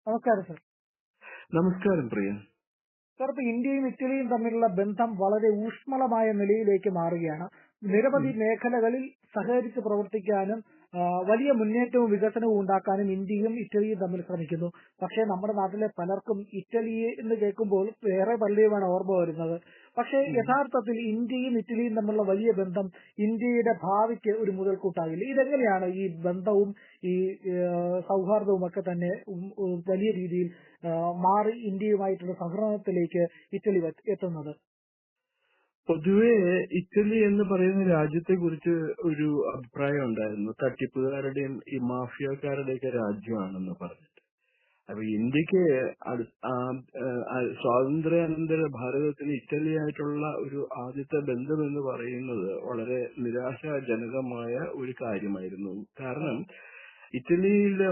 നമസ്കാരം സർ. നമസ്കാരം പ്രിയ. സർ, ഇപ്പൊ ഇന്ത്യയും ഇറ്റലിയും തമ്മിലുള്ള ബന്ധം വളരെ ഊഷ്മളമായ നിലയിലേക്ക് മാറുകയാണ്. നിരവധി മേഖലകളിൽ സഹകരിച്ച് പ്രവർത്തിക്കാനും വലിയ മുന്നേറ്റവും വികസനവും ഉണ്ടാക്കാനും ഇന്ത്യയും ഇറ്റലിയും തമ്മിൽ ശ്രമിക്കുന്നു. പക്ഷേ നമ്മുടെ നാട്ടിലെ പലർക്കും ഇറ്റലി എന്ന് കേൾക്കുമ്പോൾ വേറെ പള്ളിയുമാണ് ഓർമ്മ വരുന്നത്. പക്ഷേ യഥാർത്ഥത്തിൽ ഇന്ത്യയും ഇറ്റലിയും തമ്മിലുള്ള വലിയ ബന്ധം ഇന്ത്യയുടെ ഭാവിക്ക് ഒരു മുതൽക്കൂട്ടാകില്ല. ഇതെങ്ങനെയാണ് ഈ ബന്ധവും ഈ സൗഹാർദ്ദവും ഒക്കെ തന്നെ വലിയ രീതിയിൽ മാറി ഇന്ത്യയുമായിട്ടുള്ള സഹകരണത്തിലേക്ക് ഇറ്റലി എത്തുന്നത്? പൊതുവെ ഇറ്റലി എന്ന് പറയുന്ന രാജ്യത്തെ കുറിച്ച് ഒരു അഭിപ്രായം ഉണ്ടായിരുന്നു, തട്ടിപ്പുകാരുടെയും ഈ മാഫിയക്കാരുടെയൊക്കെ രാജ്യമാണെന്ന് പറഞ്ഞിട്ട്. അപ്പൊ ഇന്ത്യക്ക് സ്വാതന്ത്ര്യാനന്തര ഭാരതത്തിന് ഇറ്റലിയായിട്ടുള്ള ഒരു ആദ്യത്തെ ബന്ധം എന്ന് പറയുന്നത് വളരെ നിരാശാജനകമായ ഒരു കാര്യമായിരുന്നു. കാരണം ഇറ്റലിയിലെ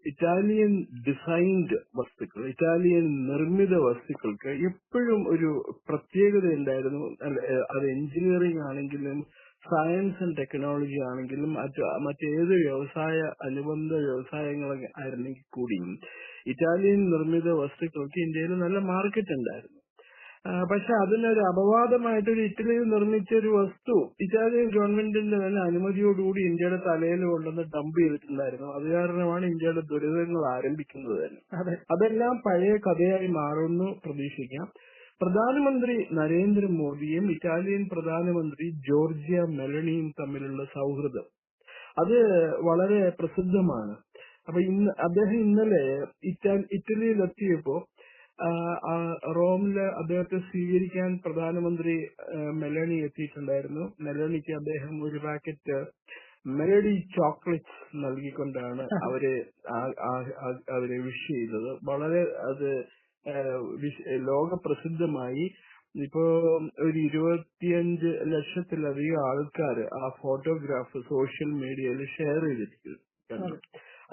ഇറ്റാലിയൻ ഡിസൈൻഡ് വസ്തുക്കൾ, ഇറ്റാലിയൻ നിർമ്മിത വസ്തുക്കൾക്ക് എപ്പോഴും ഒരു പ്രത്യേകത ഉണ്ടായിരുന്നു. അത് എഞ്ചിനീയറിംഗ് ആണെങ്കിലും സയൻസ് ആൻഡ് ടെക്നോളജി ആണെങ്കിലും മറ്റേത് അനുബന്ധ വ്യവസായങ്ങൾ ആയിരുന്നെങ്കിൽ കൂടിയും ഇറ്റാലിയൻ നിർമ്മിത വസ്തുക്കൾക്ക് ഇന്ത്യയിൽ നല്ല മാർക്കറ്റ് ഉണ്ടായിരുന്നു. പക്ഷെ അതിനൊരു അപവാദമായിട്ടൊരു ഇറ്റലിയിൽ നിർമ്മിച്ച ഒരു വസ്തു ഇറ്റാലിയൻ ഗവൺമെന്റിന്റെ തന്നെ അനുമതിയോടുകൂടി ഇന്ത്യയുടെ തലയിൽ കൊണ്ടുവന്ന് ഡംപ് ചെയ്തിട്ടുണ്ടായിരുന്നു. അത് കാരണമാണ് ഇന്ത്യയുടെ ദുരിതങ്ങൾ ആരംഭിക്കുന്നത് തന്നെ. അതെല്ലാം പഴയ കഥയായി മാറുമെന്ന് പ്രതീക്ഷിക്കാം. പ്രധാനമന്ത്രി നരേന്ദ്രമോദിയും ഇറ്റാലിയൻ പ്രധാനമന്ത്രി ജോർജിയ മെലണിയും തമ്മിലുള്ള സൗഹൃദം അത് വളരെ പ്രസിദ്ധമാണ്. അപ്പൊ അദ്ദേഹം ഇന്നലെ ഇറ്റലിയിലെത്തിയപ്പോ റോമില് അദ്ദേഹത്തെ സ്വീകരിക്കാൻ പ്രധാനമന്ത്രി മെലണി എത്തിയിട്ടുണ്ടായിരുന്നു. മെലണിക്ക് അദ്ദേഹം ഒരു പാക്കറ്റ് മെലഡി ചോക്ലേറ്റ്സ് നൽകിക്കൊണ്ടാണ് അവരെ വിഷ് ചെയ്തത്. വളരെ അത് ലോകപ്രസിദ്ധമായി. ഇപ്പോ ഒരു 25 ലക്ഷത്തിലധികം ആൾക്കാർ ആ ഫോട്ടോഗ്രാഫ് സോഷ്യൽ മീഡിയയിൽ ഷെയർ ചെയ്തിരിക്കുന്നു.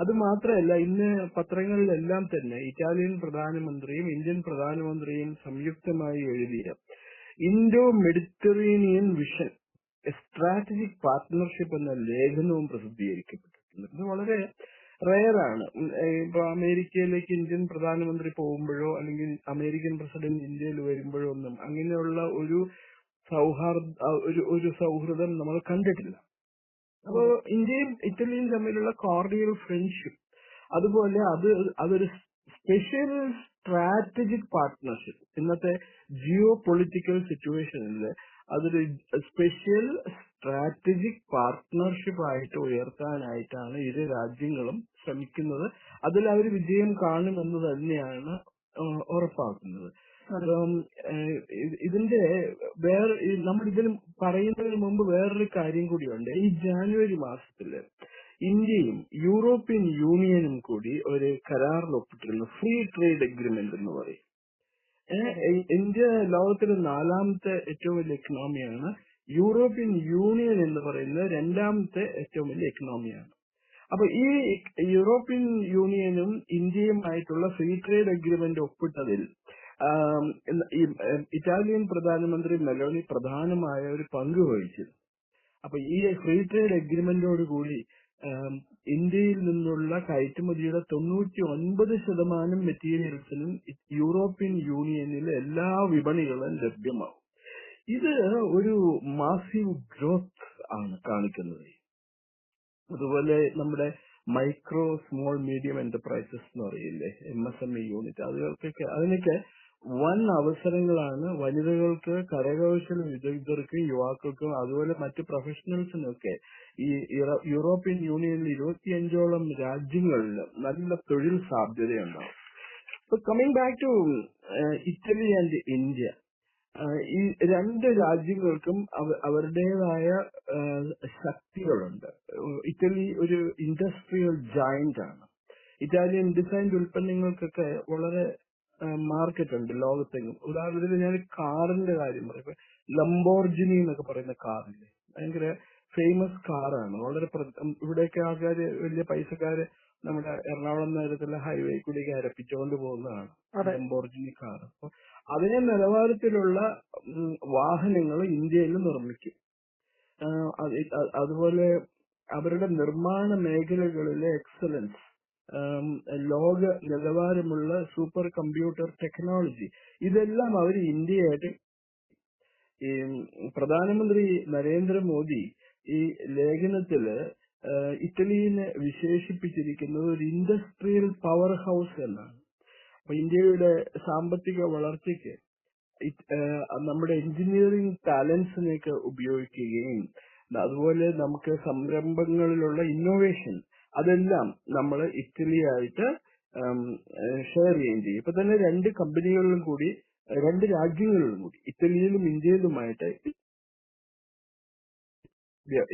അത് മാത്രമല്ല, ഇന്ന് പത്രങ്ങളിലെല്ലാം തന്നെ ഇറ്റാലിയൻ പ്രധാനമന്ത്രിയും ഇന്ത്യൻ പ്രധാനമന്ത്രിയും സംയുക്തമായി എഴുതിയ Indo Mediterranean vision A strategic partnership എന്ന ലേഖനവും പ്രസിദ്ധീകരിക്കപ്പെട്ടിട്ടുണ്ട്. ഇത് വളരെ റെയറാണ്. ഇപ്പൊ അമേരിക്കയിലേക്ക് ഇന്ത്യൻ പ്രധാനമന്ത്രി പോകുമ്പോഴോ അല്ലെങ്കിൽ അമേരിക്കൻ പ്രസിഡന്റ് ഇന്ത്യയിൽ വരുമ്പോഴോ ഒന്നും അങ്ങനെയുള്ള ഒരു സൗഹൃദം നമ്മൾ കണ്ടിട്ടില്ല. അപ്പോ ഇന്ത്യയും ഇറ്റലിയും തമ്മിലുള്ള കോർഡിയൽ ഫ്രണ്ട്ഷിപ്പ്, അതുപോലെ അതൊരു സ്പെഷ്യൽ സ്ട്രാറ്റജിക് പാർട്ട്ണർഷിപ്പ്, ഇന്നത്തെ ജിയോ പൊളിറ്റിക്കൽ സിറ്റുവേഷനിൽ അതൊരു സ്പെഷ്യൽ സ്ട്രാറ്റജിക് പാർട്ട്ണർഷിപ്പ് ആയിട്ട് ഉയർത്താനായിട്ടാണ് ഇരു രാജ്യങ്ങളും ശ്രമിക്കുന്നത്. അതിൽ അവർ വിജയം കാണുമെന്ന് തന്നെയാണ് ഉറപ്പാക്കുന്നത്. ഇതിന്റെ നമ്മളിതിൽ പറയുന്നതിന് മുമ്പ് വേറൊരു കാര്യം കൂടിയുണ്ട്. ഈ ജാനുവരി മാസത്തില് ഇന്ത്യയും യൂറോപ്യൻ യൂണിയനും കൂടി ഒരു കരാറിൽ ഒപ്പിട്ടിരുന്നു, ഫ്രീ ട്രേഡ് എഗ്രിമെന്റ് എന്ന് പറയും. ഇന്ത്യ ലോകത്തിലെ 4ാമത്തെ ഏറ്റവും വലിയ എക്കണോമിയാണ്. യൂറോപ്യൻ യൂണിയൻ എന്ന് പറയുന്നത് 2ാമത്തെ ഏറ്റവും വലിയ എക്കണോമിയാണ്. അപ്പൊ ഈ യൂറോപ്യൻ യൂണിയനും ഇന്ത്യയുമായിട്ടുള്ള ഫ്രീ ട്രേഡ് എഗ്രിമെന്റ് ഒപ്പിട്ടതിൽ ഇറ്റാലിയൻ പ്രധാനമന്ത്രി മെലോണി പ്രധാനമായ ഒരു പങ്ക് വഹിച്ചിരുന്നു. അപ്പൊ ഈ ഫ്രീ ട്രേഡ് എഗ്രിമെന്റോടുകൂടി ഇന്ത്യയിൽ നിന്നുള്ള കയറ്റുമതിയുടെ 99% മെറ്റീരിയൽസിനും യൂറോപ്യൻ യൂണിയനിലെ എല്ലാ വിപണികളും ലഭ്യമാവും. ഇത് ഒരു മാസീവ് ഗ്രോത്ത് ആണ് കാണിക്കുന്നത്. അതുപോലെ നമ്മുടെ മൈക്രോ സ്മോൾ മീഡിയം എന്റർപ്രൈസസ് എന്ന് പറയില്ലേ, MSME യൂണിറ്റ്, അതിനൊക്കെ വൻ അവസരങ്ങളാണ്. വനിതകൾക്ക്, കരകൗശല വിദഗ്ധർക്കും, യുവാക്കൾക്കും, അതുപോലെ മറ്റ് പ്രൊഫഷണൽസിനൊക്കെ ഈ യൂറോപ്യൻ യൂണിയനിൽ 25ഓളം രാജ്യങ്ങളിൽ നല്ല തൊഴിൽ സാധ്യതയുണ്ടാവും. ഇപ്പൊ coming back to Italy and India, ഈ രണ്ട് രാജ്യങ്ങൾക്കും അവരുടേതായ ശക്തികളുണ്ട്. ഇറ്റലി ഒരു ഇൻഡസ്ട്രിയൽ ജയന്റ് ആണ്. ഇറ്റാലിയൻ ഡിസൈൻഡ് ഉൽപ്പന്നങ്ങൾക്കൊക്കെ വളരെ മാർക്കറ്റ് ഉണ്ട് ലോകത്തെങ്ങും. ഉദാഹരണത്തിന് ഞാൻ കാറിന്റെ കാര്യം പറയും. ലംബോർജിനി എന്നൊക്കെ പറയുന്ന കാറില്ലേ, ഭയങ്കര ഫേമസ് കാറാണ്. വളരെ ഇവിടെയൊക്കെ ആൾക്കാര്, വലിയ പൈസക്കാര് നമ്മുടെ എറണാകുളം നഗരത്തിലെ ഹൈവേ കൂടി അരപ്പിച്ചുകൊണ്ട് പോകുന്നതാണ് ലംബോർജിനി കാർ. അപ്പൊ അതിനെ നിലവാരത്തിലുള്ള വാഹനങ്ങൾ ഇന്ത്യയിൽ നിർമ്മിക്കും. അതുപോലെ അവരുടെ നിർമ്മാണ മേഖലകളിലെ എക്സലൻസ്, ലോക നിലവാരമുള്ള സൂപ്പർ കമ്പ്യൂട്ടർ ടെക്നോളജി ഇതെല്ലാം അവർ ഇന്ത്യയായിട്ട് ഈ പ്രധാനമന്ത്രി നരേന്ദ്രമോദി ഈ ലേഖനത്തില് ഇറ്റലിയെ വിശേഷിപ്പിച്ചിരിക്കുന്നത് ഒരു ഇൻഡസ്ട്രിയൽ പവർ ഹൗസ് എന്നാണ്. അപ്പൊ ഇന്ത്യയുടെ സാമ്പത്തിക വളർച്ചയ്ക്ക് നമ്മുടെ എഞ്ചിനീയറിംഗ് ടാലൻസിനെയൊക്കെ ഉപയോഗിക്കുകയും അതുപോലെ നമുക്ക് സംരംഭങ്ങളിലുള്ള ഇന്നോവേഷൻ അതെല്ലാം നമ്മൾ ഇറ്റലിയായിട്ട് ഷെയർ ചെയ്യുകയും ചെയ്യും. ഇപ്പൊ തന്നെ രണ്ട് കമ്പനികളിലും കൂടി രണ്ട് രാജ്യങ്ങളിലും കൂടി ഇറ്റലിയിലും ഇന്ത്യയിലുമായിട്ട്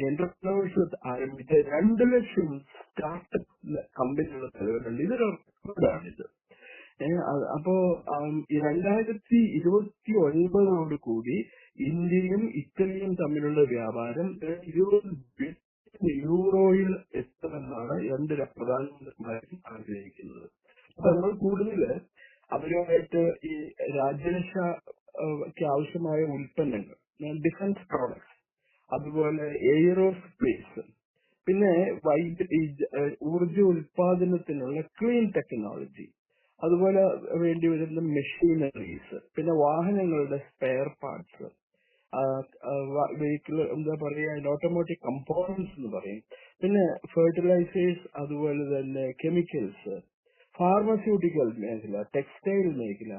എന്റർപ്രണേഴ്സ് ആരംഭിച്ച 2 ലക്ഷം സ്റ്റാർട്ടപ്പ് കമ്പനികളുടെ തലവരുണ്ട്. ഇതൊരു റെക്കോർഡാണിത്. അപ്പോ 2029 കൂടി ഇന്ത്യയും ഇറ്റലിയും തമ്മിലുള്ള വ്യാപാരം 20 ബില്യൺ യൂറോയിൽ എത്തുമെന്നാണ് രണ്ട് പ്രധാനമന്ത്രിമാരും ആഗ്രഹിക്കുന്നത്. അപ്പൊ നമ്മൾ കൂടുതൽ അവരുമായിട്ട് ഈ രാജ്യരക്ഷയ്ക്ക് ആവശ്യമായ ഉൽപ്പന്നങ്ങൾ, ഡിഫൻസ് പ്രോഡക്ട്സ്, അതുപോലെ എയ്റോസ്പേസ്, പിന്നെ ഊർജ ഉൽപാദനത്തിനുള്ള ക്ലീൻ ടെക്നോളജി, അതുപോലെ വേണ്ടി വരുന്ന മെഷീനറീസ്, പിന്നെ വാഹനങ്ങളുടെ സ്പെയർ പാർട്സ്, വെഹിക്കിൾ എന്താ പറയുക ഓട്ടോമോട്ടീവ് കമ്പോണൻസ് എന്ന് പറയും, പിന്നെ ഫെർട്ടിലൈസേഴ്സ്, അതുപോലെ തന്നെ കെമിക്കൽസ്, ഫാർമസ്യൂട്ടിക്കൽ മേഖല, ടെക്സ്റ്റൈൽ മേഖല,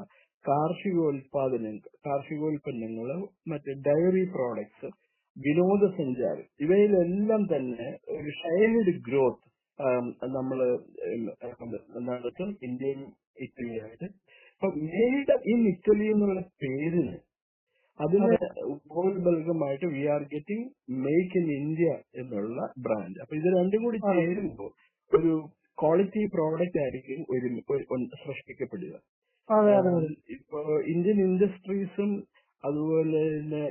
കാർഷികോൽപ്പന്നങ്ങൾ, മറ്റ് ഡയറി പ്രോഡക്ട്സ്, വിനോദസഞ്ചാരം, ഇവയിലെല്ലാം തന്നെ ഒരു ഷെയർഡ് ഗ്രോത്ത് നമ്മൾ നടത്തും ഇന്ത്യയും ഇറ്റലിയായിട്ട്. ഇപ്പൊ മെയ്ഡ് ഇൻ ഇറ്റലി എന്നുള്ള പേരിന് അതിന് ഉപോത്ബലകമായിട്ട് we are getting make in India എന്നുള്ള ബ്രാൻഡ്. അപ്പൊ ഇത് രണ്ടും കൂടി ചേരുമ്പോൾ ഒരു ക്വാളിറ്റി പ്രോഡക്റ്റ് ആയിരിക്കും സൃഷ്ടിക്കപ്പെടുക. ഇപ്പൊ ഇന്ത്യൻ ഇൻഡസ്ട്രീസും അതുപോലെ തന്നെ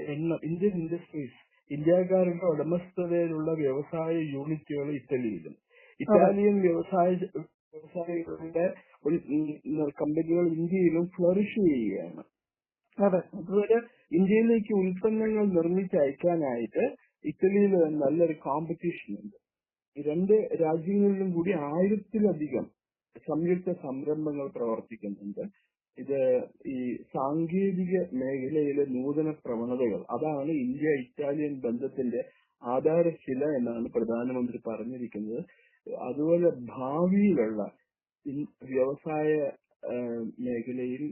ഇന്ത്യൻ ഇൻഡസ്ട്രീസ് ഇന്ത്യക്കാരുടെ ഉടമസ്ഥതയിലുള്ള വ്യവസായ യൂണിറ്റുകൾ ഇറ്റലിയിലും, ഇറ്റാലിയൻ വ്യവസായികളുടെ കമ്പനികൾ ഇന്ത്യയിലും ഫ്ലറിഷ് ചെയ്യുകയാണ്. അതുപോലെ ഇന്ത്യയിലേക്ക് ഉൽപ്പന്നങ്ങൾ നിർമ്മിച്ചയക്കാനായിട്ട് ഇറ്റലിയിൽ നല്ലൊരു കോമ്പറ്റീഷൻ ഉണ്ട്. ഈ രണ്ട് രാജ്യങ്ങളിലും കൂടി 1000-ലധികം സംയുക്ത സംരംഭങ്ങൾ പ്രവർത്തിക്കുന്നുണ്ട്. ഇത് ഈ സാങ്കേതിക മേഖലയിലെ നൂതന പ്രവണതകൾ അതാണ് ഇന്ത്യ ഇറ്റാലിയൻ ബന്ധത്തിന്റെ ആധാരശില എന്നാണ് പ്രധാനമന്ത്രി പറഞ്ഞിരിക്കുന്നത്. അതുപോലെ ഭാവിയിലുള്ള വ്യവസായ മേഖലയിൽ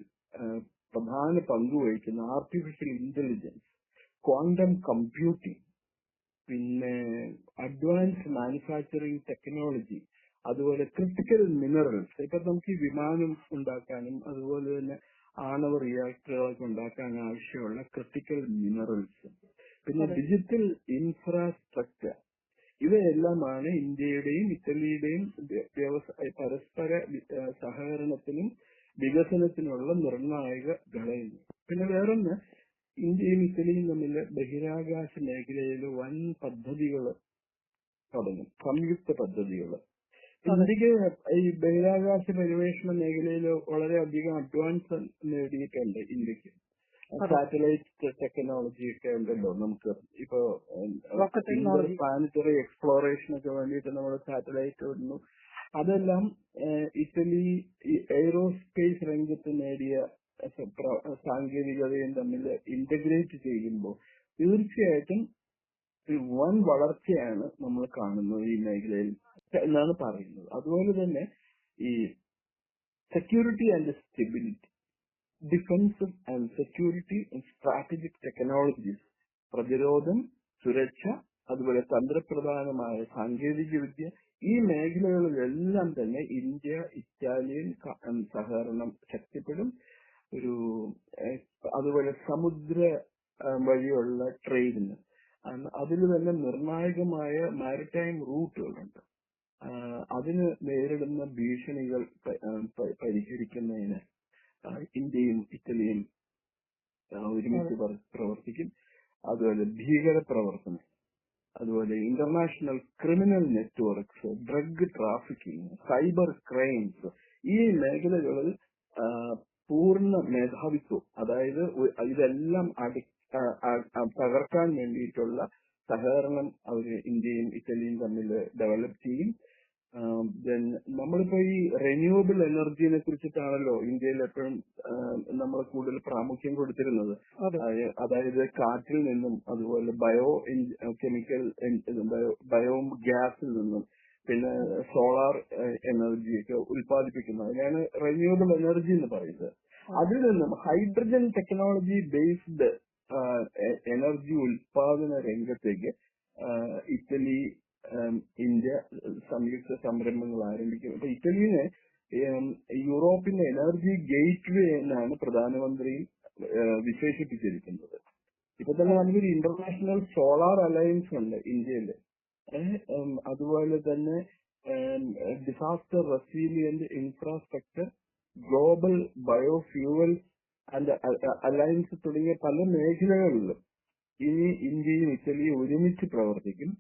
പ്രധാന പങ്കുവഹിക്കുന്ന ആർട്ടിഫിഷ്യൽ ഇന്റലിജൻസ്, ക്വാണ്ടം കമ്പ്യൂട്ടിംഗ്, പിന്നെ അഡ്വാൻസ് മാനുഫാക്ചറിംഗ് ടെക്നോളജി, അതുപോലെ ക്രിട്ടിക്കൽ മിനറൽസ്. ഇപ്പൊ നമുക്ക് ഈ വിമാനം ഉണ്ടാക്കാനും അതുപോലെ തന്നെ ആണവ റിയാക്ടറുകളൊക്കെ ഉണ്ടാക്കാൻ ആവശ്യമുള്ള ക്രിട്ടിക്കൽ മിനറൽസ്, പിന്നെ ഡിജിറ്റൽ ഇൻഫ്രാസ്ട്രക്ചർ, ഇവയെല്ലാമാണ് ഇന്ത്യയുടെയും ഇറ്റലിയുടെയും പരസ്പര സഹകരണത്തിനും വികസനത്തിനുള്ള നിർണായക ഘടകങ്ങൾ. പിന്നെ വേറൊന്ന്, ഇന്ത്യയും ഇറ്റലിയും തമ്മിൽ ബഹിരാകാശ മേഖലയിൽ വൻ പദ്ധതികൾ തുടങ്ങും, സംയുക്ത പദ്ധതികൾ. ഇന്ത്യക്ക് ഈ ബഹിരാകാശ പര്യവേഷണ മേഖലയിൽ വളരെയധികം അഡ്വാൻസ് നേടിയിട്ടുണ്ട്. ഇന്ത്യക്ക് സാറ്റലൈറ്റ് ടെക്നോളജി ഒക്കെ ഉണ്ടല്ലോ. നമുക്ക് ഇപ്പോ പ്ലാനറ്ററി എക്സ്പ്ലോറേഷനൊക്കെ വേണ്ടിയിട്ട് നമ്മൾ സാറ്റലൈറ്റ് ഇടുന്നു. അതെല്ലാം ഇറ്റലി എയ്റോസ്പേസ് രംഗത്ത് നേടിയ സാങ്കേതികതയും തമ്മിൽ ഇന്റഗ്രേറ്റ് ചെയ്യുമ്പോൾ തീർച്ചയായിട്ടും വൻ വളർച്ചയാണ് നമ്മൾ കാണുന്നത് ഈ മേഖലയിൽ എന്നാണ് പറയുന്നത്. അതുപോലെ തന്നെ ഈ security and stability, defence and security strategic technologies, പ്രതിരോധം, സുരക്ഷ, അതുപോലെ തന്ത്രപ്രധാനമായ സാങ്കേതിക വിദ്യ, ഈ മേഖലകളിലെല്ലാം തന്നെ ഇന്ത്യ ഇറ്റാലിയൻ സഹകരണം ശക്തിപ്പെടും. അതുപോലെ സമുദ്ര വഴിയുള്ള ട്രേഡിന് അതിൽ തന്നെ നിർണായകമായ മാരിടൈം റൂട്ടുകളുണ്ട്. അതിന് നേരിടുന്ന ഭീഷണികൾ പരിഹരിക്കുന്നതിന് ഇന്ത്യയും ഇറ്റലിയും ഒരുമിച്ച് പ്രവർത്തിക്കും. അതുപോലെ ഭീകര പ്രവർത്തനം, അതുപോലെ international criminal networks, drug trafficking, cyber crimes, ഈ മേഖലകളിൽ പൂർണ്ണ മേധാവിത്വം, അതായത് ഇതെല്ലാം തകർക്കാൻ വേണ്ടിയിട്ടുള്ള സഹകരണം അവർ ഇന്ത്യയും ഇറ്റലിയും തമ്മിൽ ഡെവലപ്പ് ചെയ്യും. നമ്മളിപ്പോ ഈ എനർജിനെ കുറിച്ചിട്ടാണല്ലോ ഇന്ത്യയിൽ എപ്പോഴും നമ്മൾ കൂടുതൽ പ്രാമുഖ്യം കൊടുത്തിരുന്നത്. അതായത് കാറ്റിൽ നിന്നും അതുപോലെ കെമിക്കൽ ബയോ ഗ്യാസിൽ നിന്നും പിന്നെ സോളാർ എനർജിയൊക്കെ ഉൽപ്പാദിപ്പിക്കുന്നത്, അതിനാണ് റിന്യൂവബിൾ എനർജി എന്ന് പറയുന്നത്. അതിൽ നിന്നും ഹൈഡ്രജൻ ടെക്നോളജി ബേസ്ഡ് എനർജി ഉൽപാദന രംഗത്തേക്ക് ഇറ്റലി, ഇന്ത്യ സംയുക്ത സംരംഭങ്ങൾ ആരംഭിക്കും. അപ്പൊ ഇറ്റലിനെ യൂറോപ്പിന്റെ എനർജി ഗേറ്റ് വേ എന്നാണ് പ്രധാനമന്ത്രി വിശേഷിപ്പിച്ചിരിക്കുന്നത്. ഇപ്പൊ തന്നെ നമുക്കൊരു ഇന്റർനാഷണൽ സോളാർ അലയൻസ് ഉണ്ട് ഇന്ത്യയില്. അതുപോലെ തന്നെ disaster resilient infrastructure, global biofuel and alliance തുടങ്ങിയ പല മേഖലകളിലും ഇനി ഇന്ത്യയും ഇറ്റലിയും ഒരുമിച്ച് പ്രവർത്തിക്കും.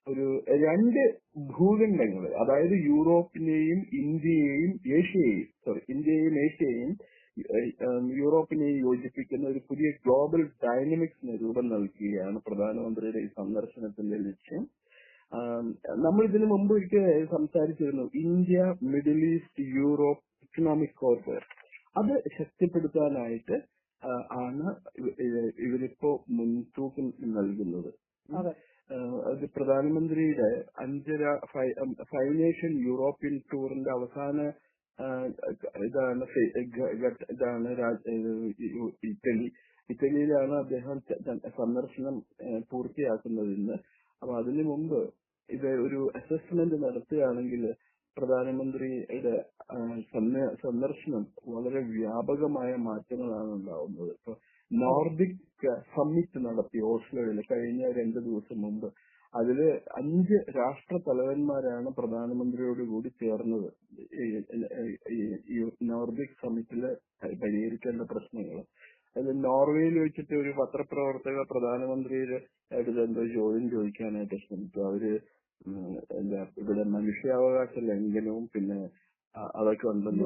ഒരു 2 ഭൂഖണ്ഡങ്ങൾ, അതായത് യൂറോപ്പിനെയും ഇന്ത്യയെയും ഏഷ്യയെയും യൂറോപ്പിനെയും യോജിപ്പിക്കുന്ന ഒരു പുതിയ ഗ്ലോബൽ ഡൈനമിക്സിന് രൂപം നൽകുകയാണ് പ്രധാനമന്ത്രിയുടെ ഈ സന്ദർശനത്തിന്റെ ലക്ഷ്യം. നമ്മൾ ഇതിനു മുമ്പ് ഒരിക്കൽ സംസാരിച്ചിരുന്നു, India middle east Europe economic corridor. അത് ശക്തിപ്പെടുത്താനായിട്ട് ആണ് ഇവരിപ്പോ മുൻതൂക്കം നൽകുന്നത്. അത് പ്രധാനമന്ത്രിയുടെ 5 നേഷൻ യൂറോപ്യൻ ടൂറിന്റെ അവസാന ഇതാണ് ഇറ്റലിയിലാണ് അദ്ദേഹം സന്ദർശനം പൂർത്തിയാക്കുന്നത് ഇന്ന്. അപ്പൊ അതിനു മുമ്പ് ഇത് ഒരു അസസ്മെന്റ് നടത്തുകയാണെങ്കിൽ പ്രധാനമന്ത്രിയുടെ സന്ദർശനം വളരെ വ്യാപകമായ മാറ്റങ്ങളാണ് ഉണ്ടാവുന്നത്. ഇപ്പൊ നോർഡിക് സമ്മിറ്റ് നടത്തി ഓസ്ലോയിൽ കഴിഞ്ഞ 2 ദിവസം മുമ്പ്. അതില് 5 രാഷ്ട്ര തലവന്മാരാണ് പ്രധാനമന്ത്രിയോട് കൂടി ചേർന്നത് ഈ നോർഡിക് സമ്മിറ്റില് പരിഹരിക്കേണ്ട പ്രശ്നങ്ങൾ. അതിൽ നോർവേയിൽ വെച്ചിട്ട് ഒരു പത്രപ്രവർത്തക പ്രധാനമന്ത്രിയുടെ എന്തോ ചോദ്യം ചോദിക്കാനായിട്ട് ശ്രമിച്ചു. അവര് ഇവിടെ മനുഷ്യാവകാശ ലംഘനവും പിന്നെ അതൊക്കെ ഉണ്ടെന്ന്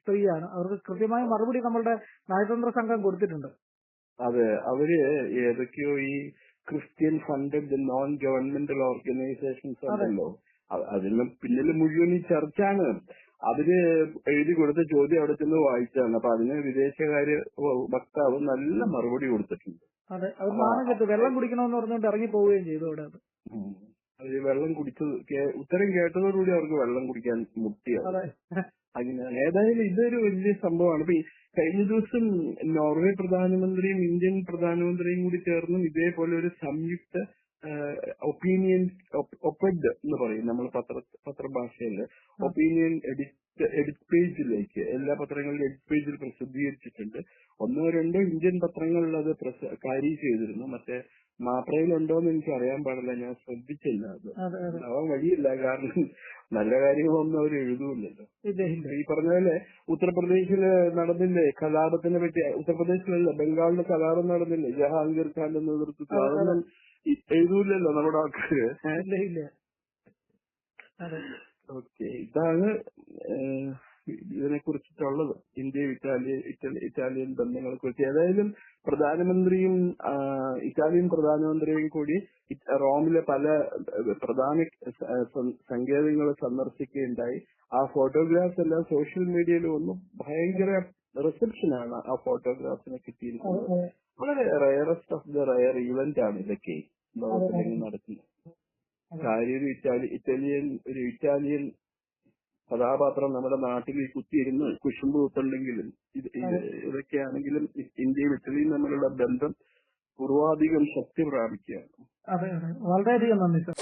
സ്ത്രീയാണ്. അവർക്ക് കൃത്യമായ മറുപടി നമ്മളുടെ നയതന്ത്ര സംഘം കൊടുത്തിട്ടുണ്ട്. അതെ, അവര് ഏതൊക്കെയോ ഈ Christian funded non governmental organisations ഉണ്ടല്ലോ, അതിന് പിന്നിൽ മുഴുവൻ ഈ ചർച്ചാണ്. അവര് എഴുതി കൊടുത്ത ചോദ്യം അവിടെ ചെന്ന് വായിച്ചാണ്. അപ്പൊ അതിന് വിദേശകാര്യ വക്താവ് നല്ല മറുപടി കൊടുത്തിട്ടുണ്ട്. അതെ, അവർ നാണം കെട്ടു വെള്ളം കുടിക്കണമെന്ന് പറഞ്ഞുകൊണ്ട് ഇറങ്ങി പോവുകയും ചെയ്തു. അവിടെ അവര് വെള്ളം കുടിച്ചത് ഉത്തരം കേട്ടതോടുകൂടി അവർക്ക് വെള്ളം കുടിക്കാൻ മുട്ടിയാണ്. അങ്ങനെയാണ്. ഏതായാലും ഇതൊരു വലിയ സംഭവമാണ്. ഇപ്പൊ കഴിഞ്ഞ ദിവസം നോർവേ പ്രധാനമന്ത്രിയും ഇന്ത്യൻ പ്രധാനമന്ത്രിയും കൂടി ചേർന്നും ഇതേപോലെ ഒരു സംയുക്ത ഒപ്പീനിയൻ ഒപ്പഡ് എന്ന് പറയും നമ്മൾ പത്രഭാഷയിൽ. ഒപ്പീനിയൻ എഡിറ്റ് പേജിലേക്ക് എല്ലാ പത്രങ്ങളിലും എഡിറ്റ് പേജിൽ പ്രസിദ്ധീകരിച്ചിട്ടുണ്ട്. 1-2 ഇന്ത്യൻ പത്രങ്ങളിൽ അത് കാരി ചെയ്തിരുന്നു. മറ്റേ മാപ്രയിലുണ്ടോന്ന് എനിക്ക് അറിയാൻ പാടില്ല, ഞാൻ ശ്രദ്ധിച്ചില്ല. അത് അവൻ വഴിയില്ല, കാരണം നല്ല കാര്യങ്ങളൊന്നും അവർ എഴുതൂല്ലല്ലോ. ഈ പറഞ്ഞ പോലെ ഉത്തർപ്രദേശില് നടന്നില്ലേ കലാപത്തിനെ പറ്റി? ഉത്തർപ്രദേശിലല്ല, ബംഗാളിലെ കലാപം നടന്നില്ലേ ജഹാംഗീർ ഖാന്റെ നേതൃത്വത്തിൽ? അതൊന്നും എഴുതൂല്ലല്ലോ നമ്മുടെ ആൾക്കാര്. ഓക്കെ, ഇതാണ് ഇതിനെ കുറിച്ചിട്ടുള്ളത്, ഇന്ത്യ ഇറ്റാലിയൻ ബന്ധങ്ങളെ കുറിച്ച്. ഏതായാലും പ്രധാനമന്ത്രിയും ഇറ്റാലിയൻ പ്രധാനമന്ത്രിയും കൂടി റോമിലെ പല പ്രധാന സങ്കേതങ്ങൾ സന്ദർശിക്കുകയുണ്ടായി. ആ ഫോട്ടോഗ്രാഫ്സ് എല്ലാം സോഷ്യൽ മീഡിയയിൽ വന്നു. ഭയങ്കര റിസപ്ഷനാണ് ആ ഫോട്ടോഗ്രാഫ്സിനെ കിട്ടിയിരിക്കുന്നത്. വളരെ rarest of the rare event ആണ് ഇതൊക്കെ ലോകത്തിലെങ്ങും നടക്കുന്നത്. കാര്യം ഒരു ഇറ്റാലിയൻ കഥാപാത്രം നമ്മുടെ നാട്ടിൽ കുത്തിയിരുന്ന് കുശുമ്പ് കുത്തുണ്ടെങ്കിലും ഇതൊക്കെയാണെങ്കിലും ഇന്ത്യയും ഇറ്റലിയും തമ്മിലുള്ള ബന്ധം പൂർവാധികം ശക്തി പ്രാപിക്കുകയാണ്. വളരെയധികം നന്ദി സർ.